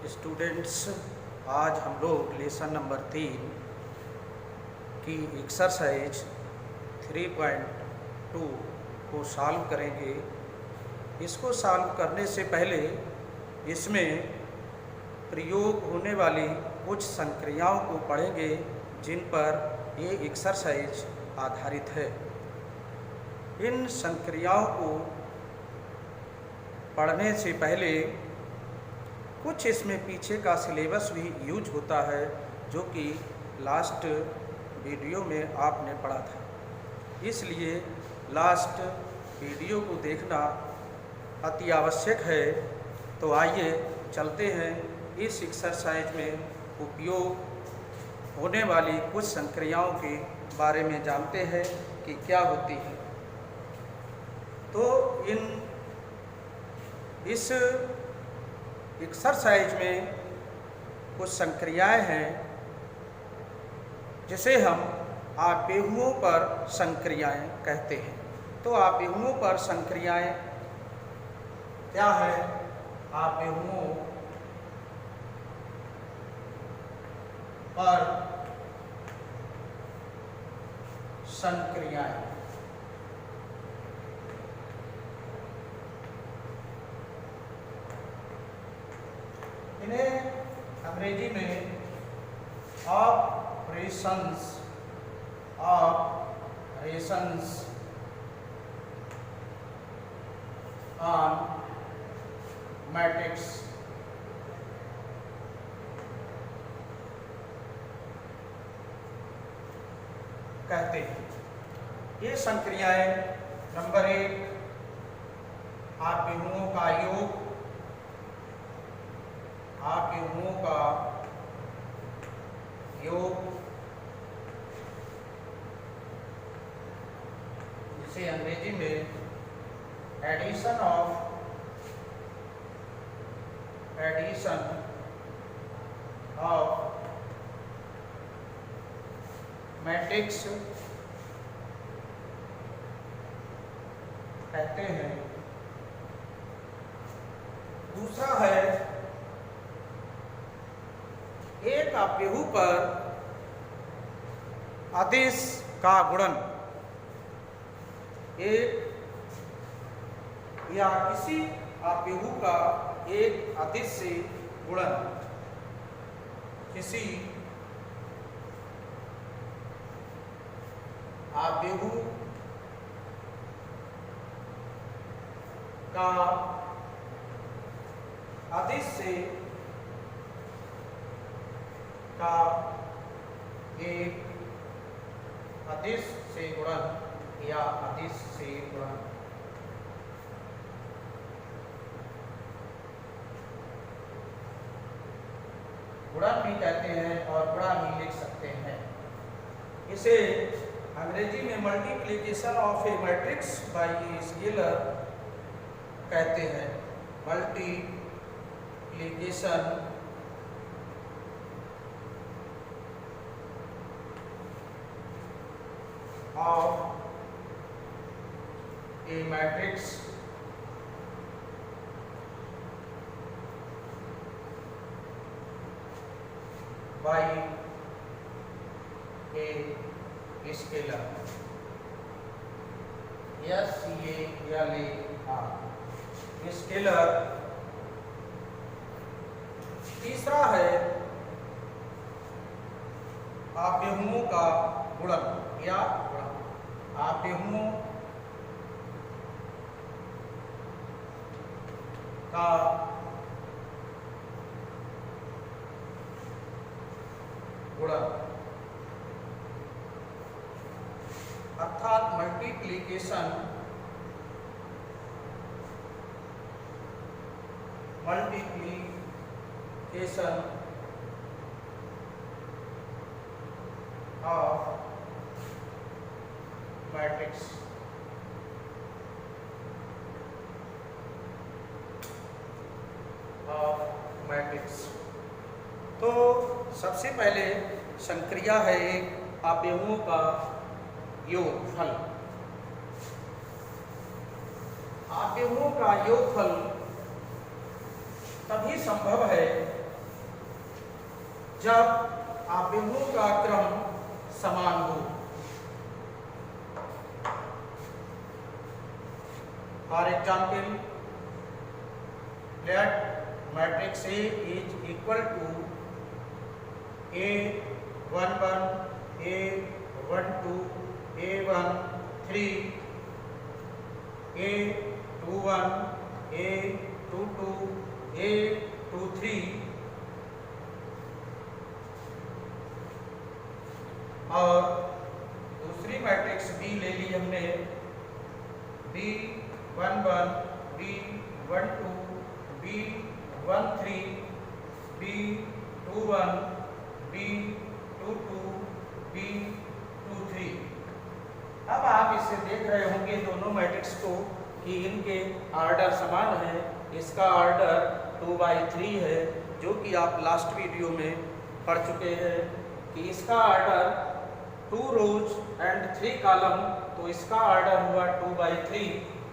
Students, आज हम लोग लेसन नंबर 3 की एक्सरसाइज 3.2 को सॉल्व करेंगे। इसको सॉल्व करने से पहले इसमें प्रयोग होने वाली कुछ संक्रियाओं को पढ़ेंगे जिन पर ये एक्सरसाइज आधारित है। इन संक्रियाओं को पढ़ने से पहले कुछ इसमें पीछे का सिलेबस भी यूज होता है जो कि लास्ट वीडियो में आपने पढ़ा था, इसलिए लास्ट वीडियो को देखना अति आवश्यक है। तो आइए चलते हैं इस एक्सरसाइज में उपयोग होने वाली कुछ संक्रियाओं के बारे में जानते हैं कि क्या होती है। तो इस एक्सरसाइज में कुछ संक्रियाएं हैं जिसे हम आपेहुओं पर संक्रियाएं कहते हैं। तो आपेहुओं पर संक्रियाएं क्या है? आपेहुओं पर संक्रियाएं इन्हें अंग्रेजी में ऑपरेशंस ऑन मैट्रिक्स कहते हैं। ये संक्रियाएं नंबर 1 आपेहुओं का योग, आपेहुओं का योग जिसे अंग्रेजी में एडिशन ऑफ मैट्रिक्स कहते हैं। दूसरा है एक आपेहु पर अदिश का गुणन, एक या किसी आपेहु का एक अदिश से गुणन, किसी आपेहु का अदिश से का एक अदिश से गुणन या अदिश से गुणन। गुणन भी कहते हैं और गुणा भी लिख सकते हैं। इसे अंग्रेजी में multiplication of A matrix bye a scalar कहते हैं। Multiplication of A matrix bye a scalar, scalar. तीसरा है आपेहुओं का गुणन या गुणन, आपेहुओं का गुणन अर्थात मल्टीप्लिकेशन ऑफ मैट्रिक्स। तो सबसे पहले संक्रिया है एक आपेहुओं का योगफल। आपेहुओं का योगफल तभी संभव है जब आव्यूहों का क्रम समान हो। For example, let matrix A is equal to A11, A12, A13, A21, A22, A23 और दूसरी मैट्रिक्स B ले ली हमने, B11, B12, B13, B21, B22, B23। अब आप इससे देख रहे होंगे दोनों मैट्रिक्स को कि इनके ऑर्डर समान है। इसका ऑर्डर 2/3 है, जो कि आप लास्ट वीडियो में पढ़ चुके हैं कि इसका ऑर्डर 2 रोज एंड 3 कॉलम, तो इसका ऑर्डर हुआ 2/3।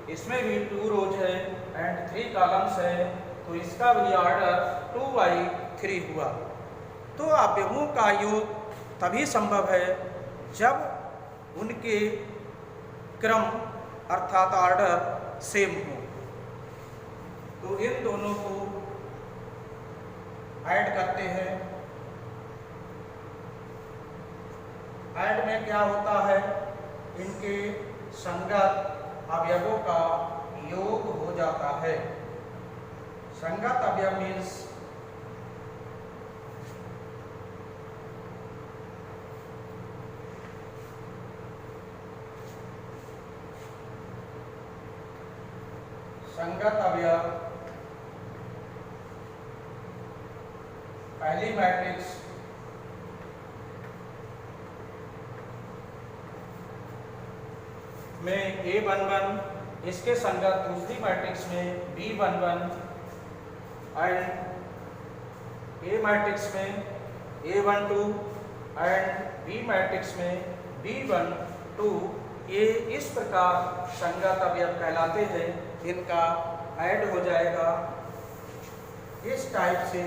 इसमें भी 2 रोज है एंड 3 कॉलम्स है, तो इसका भी ऑर्डर 2/3 हुआ। तो आव्यूहों का योग तभी संभव है जब उनके क्रम अर्थात ऑर्डर सेम हो। तो इन दोनों को ऐड करते हैं। ऐड में क्या होता है, इनके संगत अवयवों का योग हो जाता है। संगत अवयव मीन्स संगत अवयव पहली मैट्रिक्स में A11, इसके संगत दूसरी मैट्रिक्स में B11 एंड A मैट्रिक्स में A12 एंड B मैट्रिक्स में B12, ये इस प्रकार संगत अवयव कहलाते हैं। इनका ऐड हो जाएगा इस टाइप से।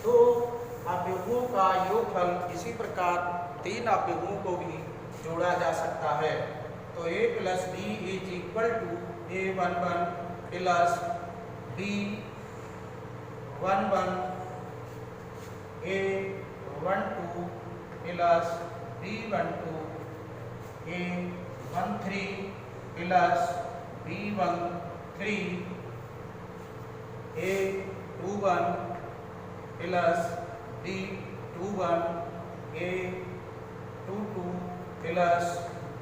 तो अवयवों का योगफल इसी प्रकार 3 अवयवों को भी जोड़ा जा सकता है। तो A + B is equal to A11 plus B11 A12 plus B12 A13 plus B13 A21 plus B21 A22 plus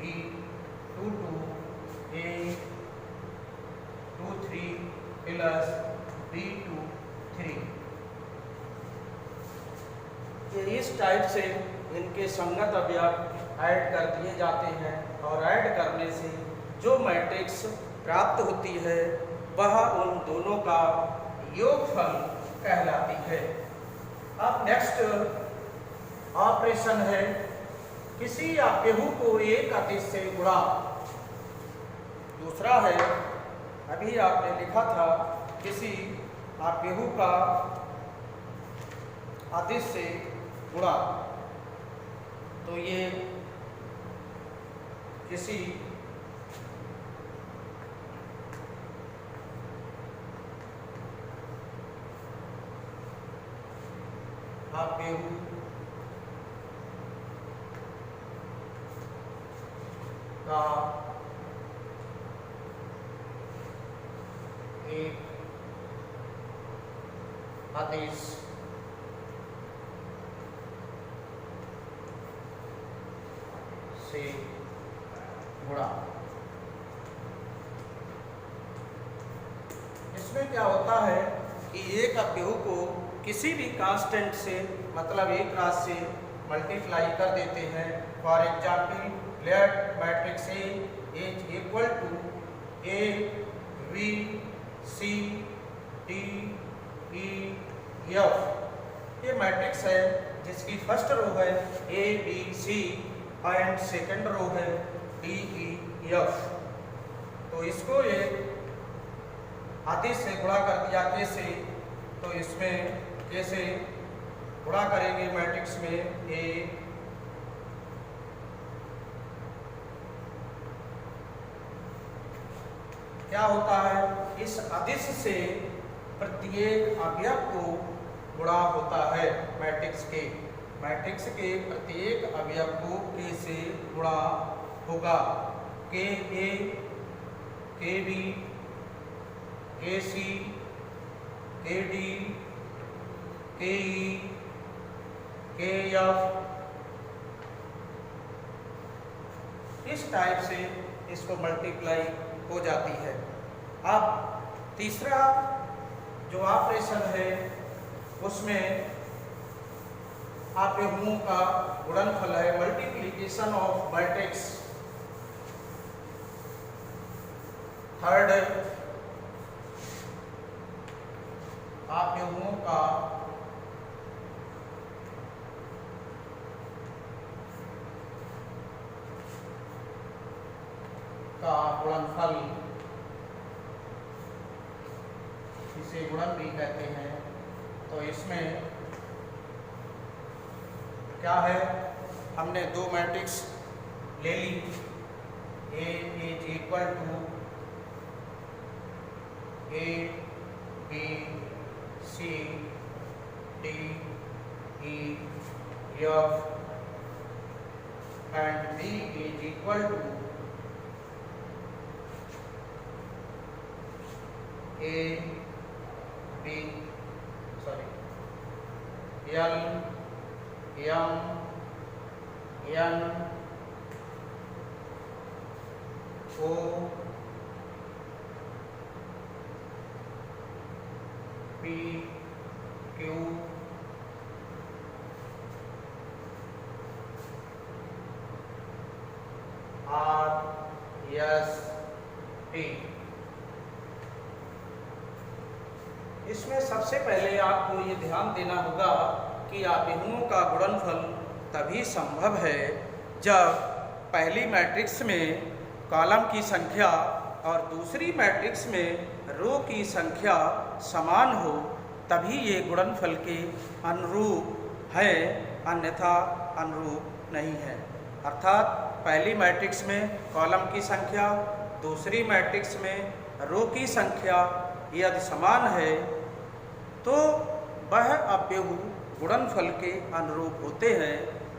B22 A23 plus B23। ये इस टाइप से इनके संगत अवयव ऐड कर दिए जाते हैं और ऐड करने से जो मैट्रिक्स प्राप्त होती है वह उन दोनों का योगफल कहलाती है। अब नेक्स्ट ऑपरेशन है किसी अवयव को एक अदिश से गुणा। दूसरा है, अभी आपने लिखा था किसी अवयव का अदिश से गुणा, तो ये किसी अवयव का एक अदिश से गुणा। इसमें क्या होता है कि एक अवयव को किसी भी कांस्टेंट से मतलब एक राशि से मल्टीप्लाई कर देते हैं। For example, let matrix A is equal to A B C D E F। ये मैट्रिक्स है जिसकी फर्स्ट रो है A B C and second row है D E F। तो इसको एक अदिश से गुणा कर दिया कैसे, तो इसमें कैसे गुणा करेंगे मैट्रिक्स में ए क्या होता है, इस अदिश से प्रत्येक अवयव को गुणा होता है। मैट्रिक्स के प्रत्येक अवयव को के से गुणा होगा। के ए, के बी, के सी, के डी, के ई, के एफ, इस टाइप से इसको मल्टीप्लाई हो जाती है। अब तीसरा जो ऑपरेशन है उसमें अवयवों का गुणनफल है, मल्टीप्लिकेशन ऑफ मैट्रिक्स। थर्ड, अवयवों का गुणनफल, इसे गुणन भी कहते हैं। तो इसमें क्या है, हमने दो मैट्रिक्स ले ली, A is equal to A B C D E F and B is equal to A B L M N O P Q R S T. इसमें सबसे पहले आपको ये ध्यान देना होगा कि अवयवों का गुणनफल तभी संभव है जब पहली मैट्रिक्स में कॉलम की संख्या और दूसरी मैट्रिक्स में रो की संख्या समान हो, तभी ये गुणनफल के अनुरूप है, अन्यथा अनुरूप नहीं है। अर्थात पहली मैट्रिक्स में कॉलम की संख्या, दूसरी मैट्रिक्स में रो की संख्या यदि समान है तो वह अवयव गुणनफल के अनुरूप होते हैं,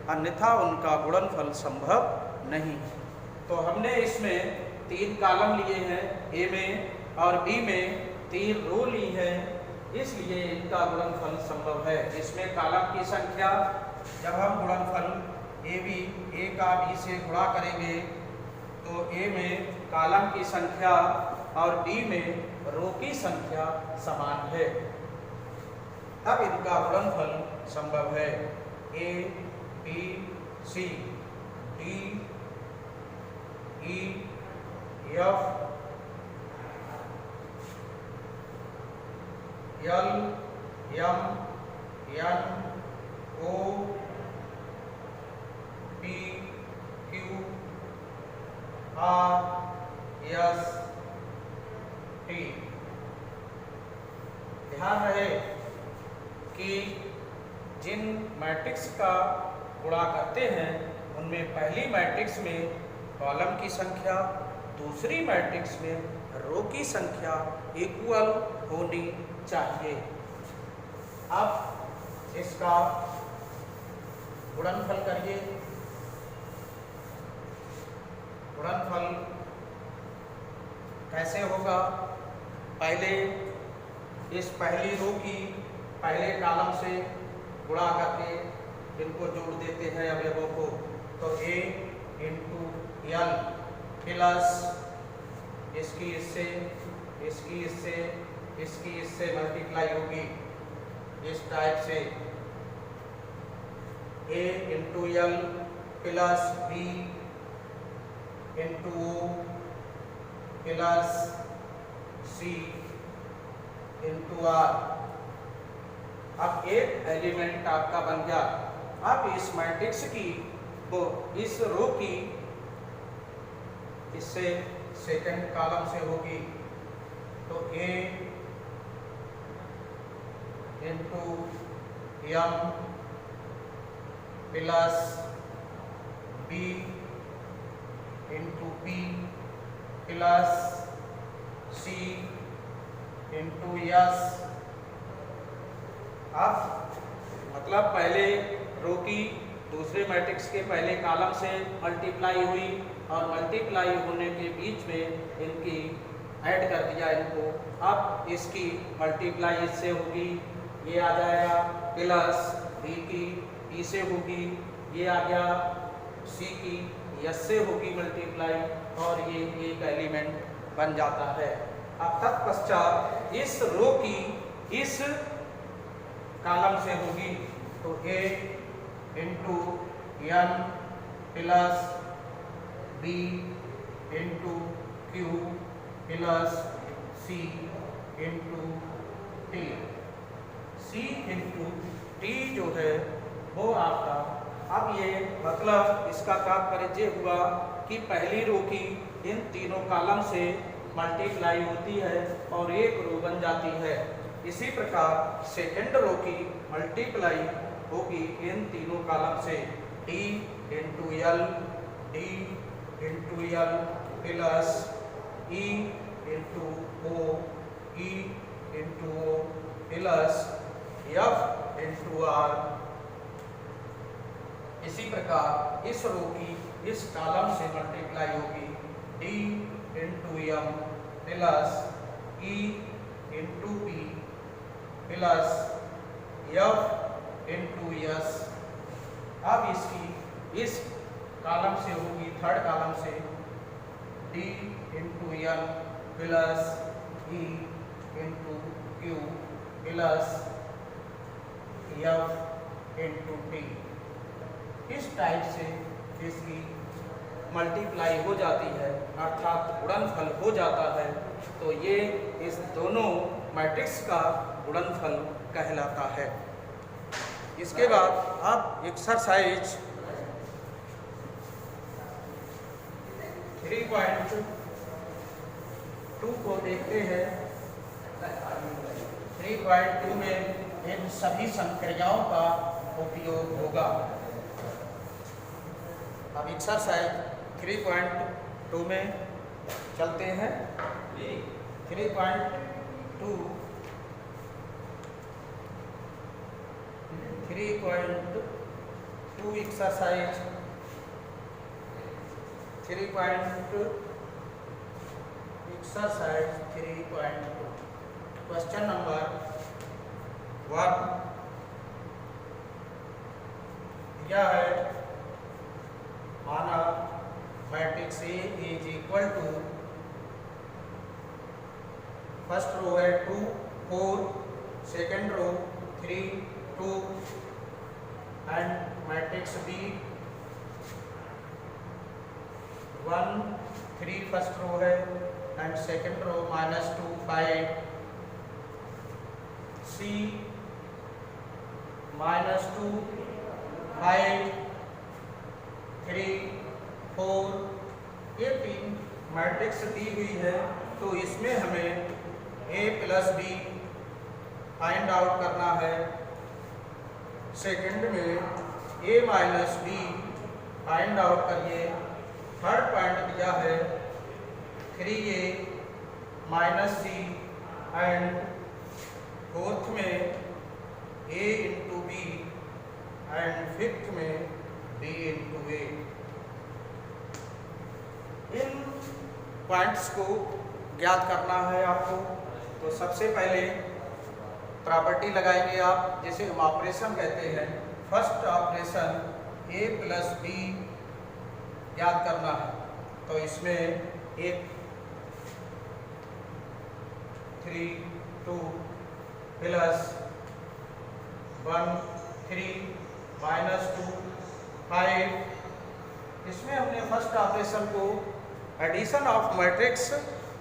अन्यथा उनका गुणनफल संभव नहीं। तो हमने इसमें 3 कॉलम लिए हैं, ए में और बी में 3 रो ली है, इसलिए इनका गुणनफल संभव है। इसमें कॉलम की संख्या, जब हम गुणनफल ए का बी से गुणा करेंगे तो ए में कॉलम की संख्या और बी में रो की संख्या समान है, अब इनका गुणनफल संभव है। A B C D E F L M N O P Q R S T. ध्यान रहे कि जिन मैट्रिक्स का गुणा करते हैं उनमें पहली मैट्रिक्स में कॉलम की संख्या, दूसरी मैट्रिक्स में रो की संख्या इक्वल होनी चाहिए। अब इसका गुणनफल करिए। गुणनफल कैसे होगा, पहले इस पहली रो की पहले कॉलम से गुणा करके इनको जोड़ देते हैं अवयवों को, तो ए इंटू एल प्लस इसकी इससे इसकी इससे इसकी इससे मल्टीप्लाई होगी, इस टाइप से A into L plus B into O plus C into R. अब एक एलिमेंट आपका बन गया। अब इस मैट्रिक्स की वो इस रो की इससे सेकंड कॉलम से होगी, तो A into M plus B into P plus C into S. अब मतलब पहले रो की दूसरे मैट्रिक्स के पहले कॉलम से मल्टीप्लाई हुई और मल्टीप्लाई होने के बीच में इनकी ऐड कर दिया इनको। अब इसकी मल्टीप्लाई इससे होगी, ये आ जाएगा प्लस बी की पी से होगी, ये आ गया सी की एस से होगी मल्टीप्लाई और ये एक एलिमेंट बन जाता है। अब तत्पश्चात इस रो की इस कॉलम से होगी तो A into N plus B into Q plus C into T. C into T जो है वो आपका, अब ये मतलब इसका तात्पर्य हुआ कि पहली रो की इन तीनों कॉलम से मल्टीप्लाई होती है और एक रो बन जाती है। इसी प्रकार सेकेंड रो की मल्टीप्लाई होगी इन तीनों कॉलम से D into L plus E into O plus F into R. इसी प्रकार इस रो की इस कॉलम से मल्टीप्लाई होगी D into M plus E into P plus F into S. अब इसकी इस कॉलम से होगी थर्ड कॉलम से D into N plus E into Q plus F into T. इस टाइप से इसकी मल्टीप्लाई हो जाती है अर्थात गुणनफल हो जाता है। तो ये इस दोनों मैट्रिक्स का गुणनफल कहलाता है। इसके बाद अब एक्सरसाइज 3.2 को देखते हैं। 3.2 में इन सभी संक्रियाओं का उपयोग होगा। अब एक्सरसाइज 3.2 में चलते हैं। 3.2 एक्सरसाइज 3.2 क्वेश्चन नंबर 1 दिया है। माना matrix A is equal to, first row है 2 4, second row 3 2 and matrix B 1 3 first row है एंड सेकेंड रो -2 5, सी -2 5 3 4। ये तीन मैट्रिक्स दी हुई है तो इसमें हमें a plus B find out करना है। सेकंड में a minus B find out करिए। थर्ड पॉइंट दिया है 3a minus C and fourth में a into B and fifth में b इंटू ए। इन पॉइंट्स को ज्ञात करना है आपको। तो सबसे पहले प्रॉपर्टी लगाएंगे आप, जिसे हम ऑपरेशन कहते हैं। First operation a plus B ज्ञात करना है। तो इसमें एक 3 2 प्लस 1 3 -2 5। इसमें हमने फर्स्ट ऑपरेशन को एडिशन ऑफ मैट्रिक्स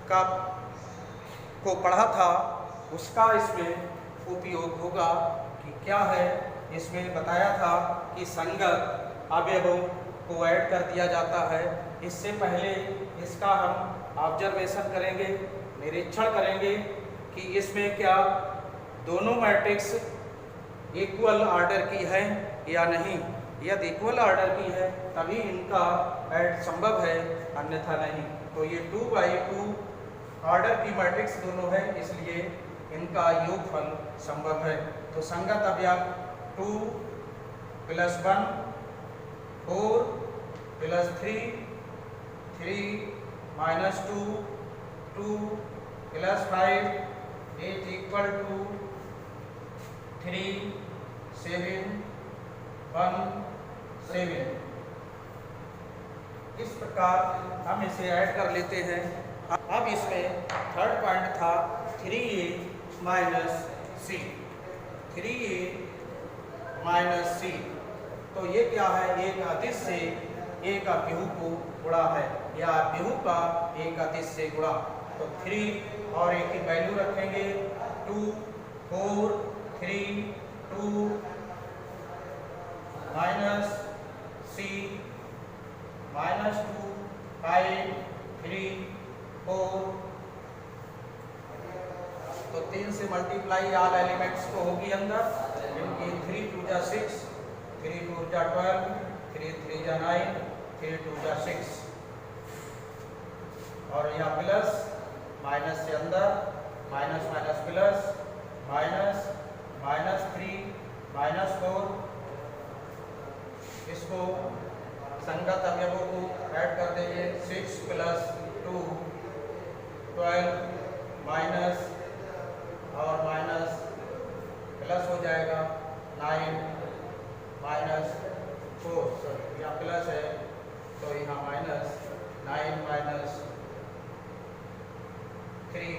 का को पढ़ा था, उसका इसमें उपयोग होगा कि क्या है। इसमें बताया था कि संगत अवयवों को ऐड कर दिया जाता है। इससे पहले इसका हम ऑब्जर्वेशन करेंगे, निरीक्षण करेंगे कि इसमें क्या दोनों मैट्रिक्स इक्वल ऑर्डर की है या नहीं। यदि इक्वल ऑर्डर की है तभी इनका ऐड संभव है, अन्यथा नहीं। तो ये 2/2 ऑर्डर की मैट्रिक्स दोनों है, इसलिए इनका योगफल संभव है। तो संगत अवयव 2 + 1 4 + 3 3 - 2 2 + 5 = 3 7 1 7। इस प्रकार हम इसे ऐड कर लेते हैं। अब इसमें थर्ड पॉइंट था 3a - c 3a - c। तो ये क्या है, एक अदिश से एक अव्यूह को गुणा है, या अव्यूह का एक अदिश से गुणा। तो 3 और a की वैल्यू रखेंगे 2 4 3 2 - c -2 5 3 4। तो 3 से मल्टीप्लाई ऑल एलिमेंट्स को होगी अंदर, इनकी 3 × 2 = 6 3 × 4 = 12 3 × 3 = 9 3 × 2 = 6। और यहाँ प्लस माइनस से अंदर माइनस माइनस प्लस माइनस -3 -4। इसको संगत अवयवों को ऐड कर देंगे 6 + 2 12 माइनस और माइनस प्लस हो जाएगा 9 -4। सॉरी यहाँ प्लस है तो यहाँ -9 -3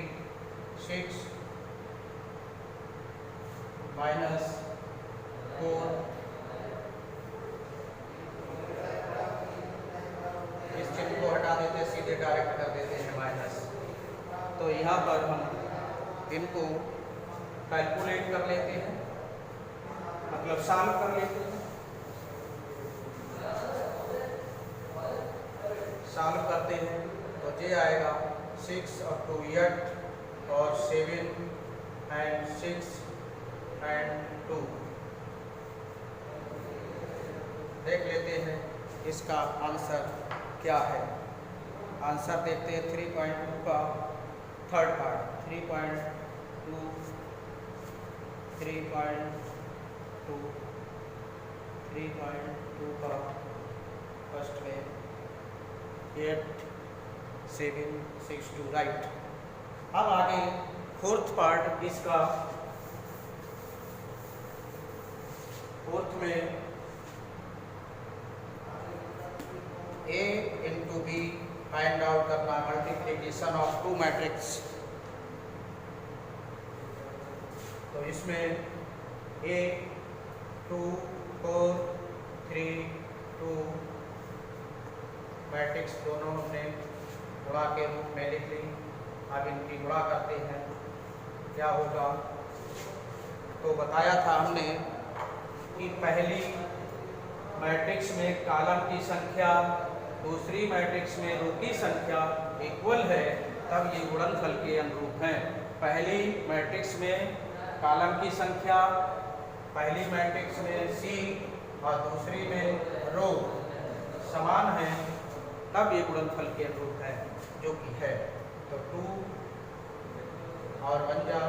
6 -4। इस चिन्ह को हटा देते, सीधे डायरेक्ट कर देते हैं माइनस। तो यहाँ पर हम इनको कैलकुलेट कर लेते हैं, मतलब सॉल्व कर लेते हैं। सॉल्व करते हैं तो ये आएगा 6 और 2 8 और 7 and 6 and 2। देख लेते हैं इसका आंसर क्या है। आंसर देखते हैं 3.2 का थर्ड पार्ट 3.2 3.2 3.2 का फर्स्ट में 8 7 6 2 राइट। अब आगे फोर्थ पार्ट इसका, फोर्थ में A × B फाइंड आउट करना, मल्टीप्लिकेशन ऑफ 2 मैट्रिक्स। तो इसमें A 2 4 3 2 मैट्रिक्स दोनों हमने गुणा के रूप में लिख ली। अब इनकी गुणा करते हैं, क्या होगा। तो बताया था हमने कि पहली मैट्रिक्स में कॉलम की संख्या दूसरी मैट्रिक्स में रो की संख्या इक्वल है, तब ये गुणनफल के अनुरूप हैं। पहली मैट्रिक्स में कॉलम की संख्या पहली मैट्रिक्स में C और दूसरी में रो समान है, तब ये गुणनफल के अनुरूप है, जो कि है। तो 2 और 1 जा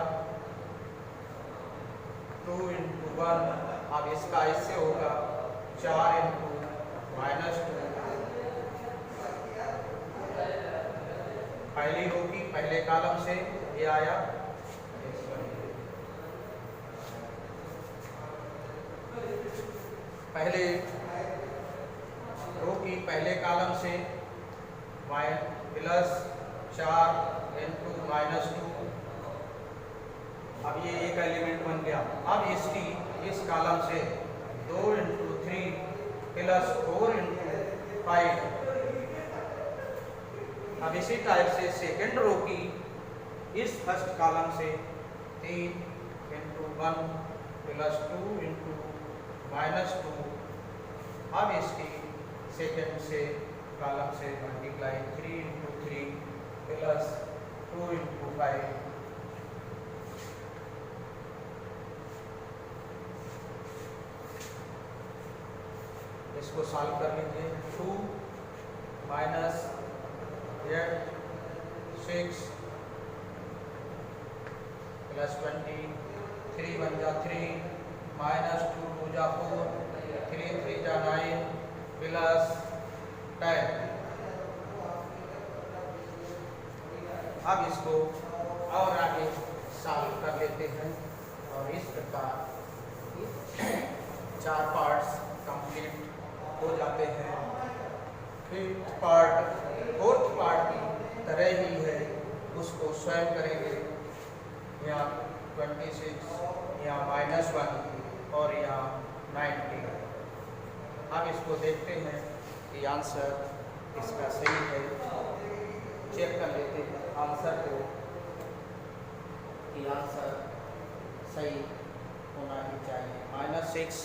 2 × 1। अब इसका इससे होगा 4 × -2। पहली रो की पहले कॉलम से ये आया, पहले रो की पहले कॉलम से +4 × -2। अब ये एक एलिमेंट बन गया। अब इसकी इस कॉलम से 2 × 3 + 4 × 5। अब इसी टाइप से सेकेंड रो की इस फर्स्ट कॉलम से 3 × 1 + 2 × -2। अब इसकी सेकेंड से कॉलम से मल्टीप्लाई 3 × 3 + 2 × 5। इसको सॉल्व कर लीजिए। 2 माइनस 6 प्लस 20, 3 1 जा 3, माइनस 2 2 जा 4, 3 3 जा 9 प्लस 10। अब इसको और आगे सॉल्व कर लेते हैं और इस प्रकार 4 पार्ट्स कंप्लीट हो जाते हैं। फिफ्थ पार्ट फोर्थ पार्ट की तरह ही है, उसको स्वयं करेंगे। यहाँ 26, यहाँ -1 और यहाँ 90। अब इसको देखते हैं कि आंसर इसका सही है। चेक कर लेते हैं आंसर को कि आंसर सही होना ही चाहिए। -6,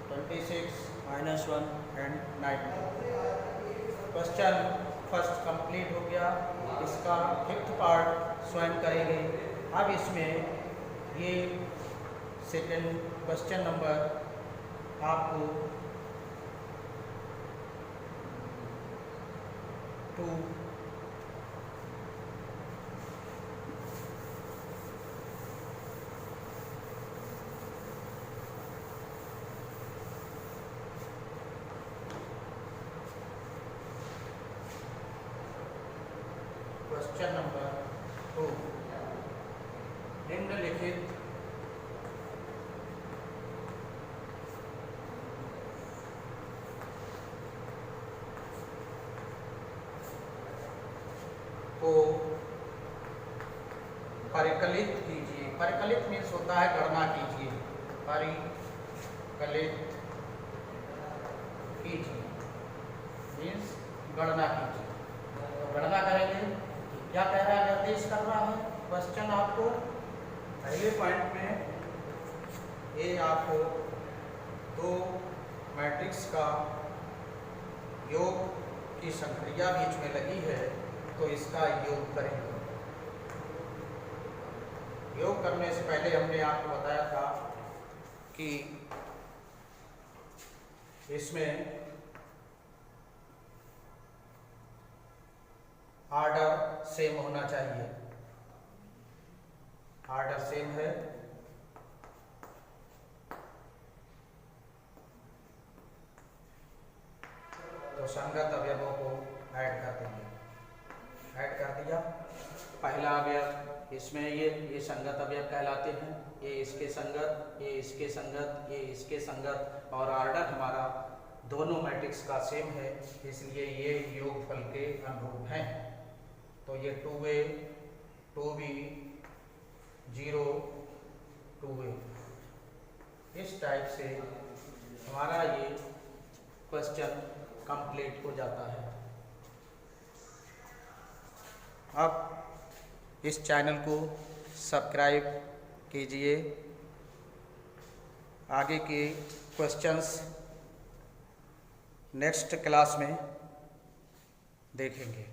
26, -1 एंड 90। क्वेश्चन फर्स्ट कंप्लीट हो गया। इसका फिफ्थ पार्ट स्वयं करेंगे। अब इसमें ये सेकंड क्वेश्चन नंबर आपको 2 क्वेश्चन नंबर 2 निम्नलिखित को परिकलित कीजिए। परिकलित मीन्स होता है गणना कीजिए। परिकलित कीजिए मीन्स गणना कीजिए। तो गणना करेंगे। क्या कह रहा है, निर्देश कर रहा है क्वेश्चन आपको। पहले पॉइंट में ये आपको 2 मैट्रिक्स का योग की संक्रिया बीच में लगी है, तो इसका योग करेंगे। योग करने से पहले हमने आपको बताया था कि इसमें आर्डर सेम होना चाहिए। आर्डर सेम है तो संगत अवयवों को ऐड कर देंगे। ऐड कर दिया। पहला अवयव इसमें ये संगत अवयव कहलाते हैं। ये इसके संगत, ये इसके संगत, ये इसके संगत, और ऑर्डर हमारा दोनों मैट्रिक्स का सेम है, इसलिए ये योगफल के अनुरूप हैं। तो ये 2a 2b 0 2a, इस टाइप से हमारा ये क्वेश्चन कंप्लीट हो जाता है। अब इस चैनल को सब्सक्राइब कीजिए। आगे के क्वेश्चंस नेक्स्ट क्लास में देखेंगे।